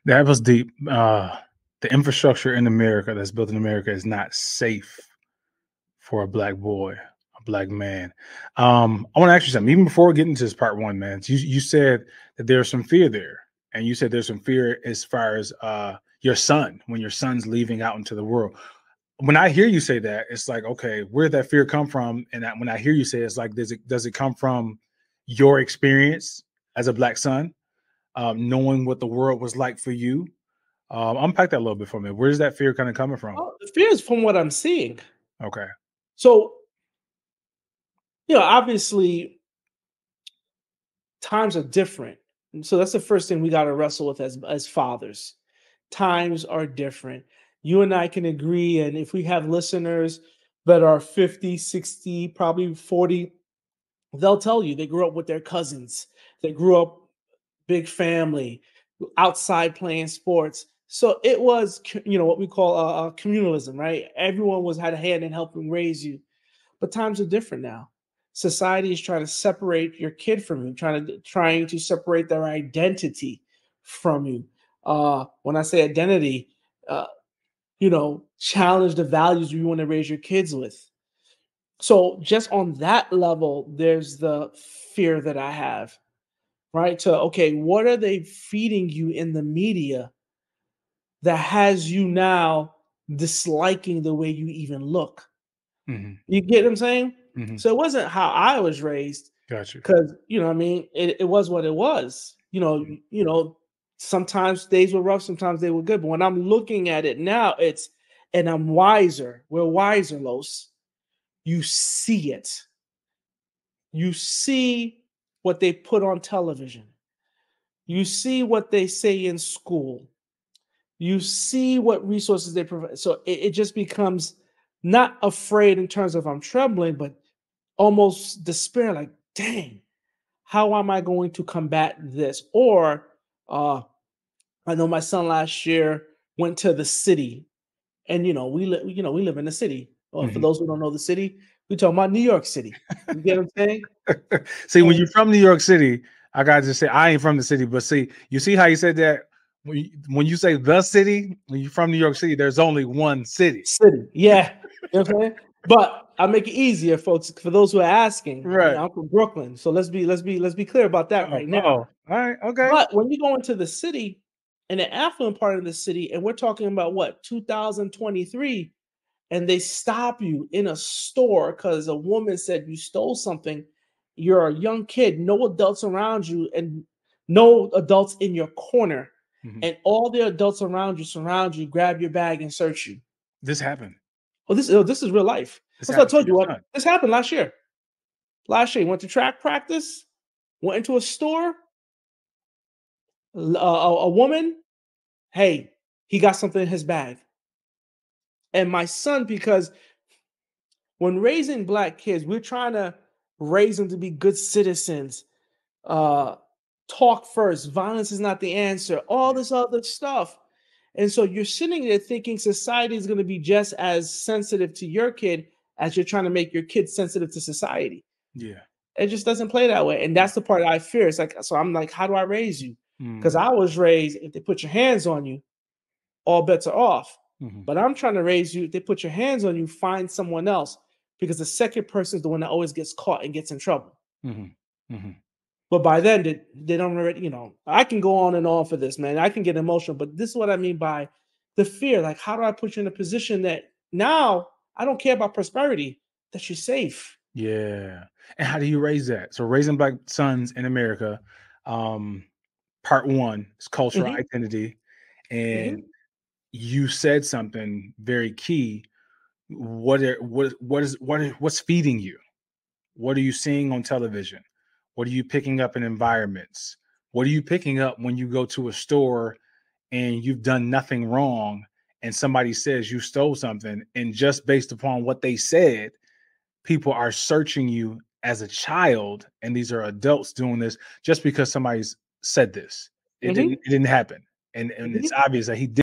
That was deep. The infrastructure in America that's built in America is not safe for a black boy, a black man. I want to ask you something. Even before getting to this part one, man, you said that there's some fear there, and you said there's some fear as far as your son when your son's leaving out into the world. When I hear you say that, it's like, okay, where did that fear come from? And when I hear you say it, it's like, does it come from your experience as a black son, knowing what the world was like for you? Unpack that a little bit for me. Where's that fear kind of coming from? Oh, the fear is from what I'm seeing. Okay. So, obviously times are different. And so that's the first thing we got to wrestle with as fathers. Times are different. You and I can agree. And if we have listeners that are 50, 60, probably 40, they'll tell you they grew up with their cousins. They grew up big family, outside playing sports. So it was, what we call communalism, right? Everyone had a hand in helping raise you. But times are different now. Society is trying to separate your kid from you, trying to separate their identity from you. When I say identity, uh, challenge the values you want to raise your kids with. So just on that level, there's the fear that I have, right? So, okay, what are they feeding you in the media that has you now disliking the way you even look? Hmm. You get what I'm saying? Hmm. So it wasn't how I was raised, Gotcha. because what I mean, it was what it was. Sometimes days were rough, sometimes they were good. But when I'm looking at it now, and I'm wiser. We're wiser, Los. You see it. You see what they put on television. You see what they say in school. You see what resources they provide. So it just becomes not afraid in terms of I'm trembling, but almost despair, like, dang, how am I going to combat this? Or I know my son last year went to the city, and we live in the city. Or for Hmm. those who don't know the city, we talking about New York City. You get what I'm saying? See, when And you're from New York City, I gotta just say I ain't from the city, but see, you see how you said that when you say the city, when you're from New York City, there's only one city. city, yeah, you know what I'm saying. But I make it easier, folks, for those who are asking. Right. I'm from Brooklyn, so let's be clear about that Oh, right now. oh, all right, okay. But when you go into the city, in the affluent part of the city, and we're talking about what 2023, and they stop you in a store because a woman said you stole something, you're a young kid, no adults around you, and no adults in your corner, Mhm. and all the adults around you surround you, grab your bag, and search you. This happened. This is real life. This That's what I happened to told you. your What son. this happened last year. Last year, he went to track practice, went into a store. A woman, hey, he got something in his bag. And my son, because when raising black kids, we're trying to raise them to be good citizens. Uh, talk first. Violence is not the answer. All Yeah. this other stuff. And so you're sitting there thinking society is going to be just as sensitive to your kid as you're trying to make your kid sensitive to society. Yeah. It just doesn't play that way. And that's the part I fear. It's like, so I'm like, how do I raise you? Because Mm. I was raised, if they put your hands on you, all bets are off. Mhm. But I'm trying to raise you. If they put your hands on you, find someone else, because the second person is the one that always gets caught and gets in trouble. Mhm. Mhm. But by then, they don't already, I can go on and on for this, man. I can get emotional, but this is what I mean by the fear. Like, how do I put you in a position that now I don't care about prosperity, that you're safe? Yeah. And how do you raise that? So raising black sons in America, um, part one is cultural Hmm. identity. And Hmm. you said something very key. What's feeding you? What are you seeing on television? What are you picking up in environments? What are you picking up when you go to a store and you've done nothing wrong and somebody says you stole something, and just based upon what they said, people are searching you as a child, and these are adults doing this just because somebody's said this. It didn't Hmm. it didn't happen. And it's Hmm. obvious that he did